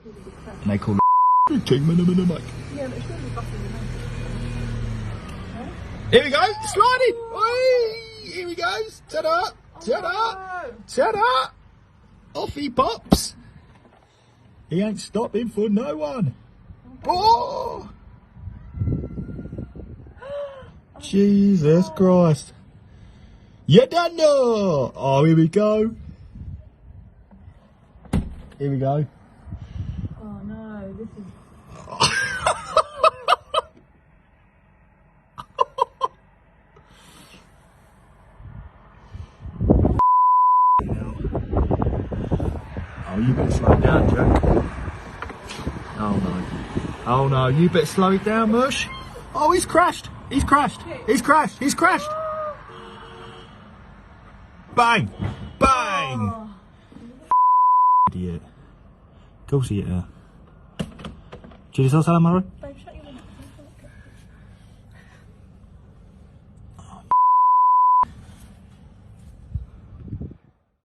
And they call it King mate. Yeah, but it's really busting your nose. Here we go, sliding! Whee! Here he goes, ta-da, ta-da, ta-da! Off he pops! He ain't stopping for no one. Oh! Jesus Christ. You done know! Oh, here we go. Here we go. Oh no, this is... Oh, you better slow it down, Jack. Oh no. Oh no, you better slow it down, Mush. Oh, he's crashed. He's crashed. He's crashed. He's crashed. Bang! Bang! Oh. Idiot. Go see it there. Cheers, salam, Mara.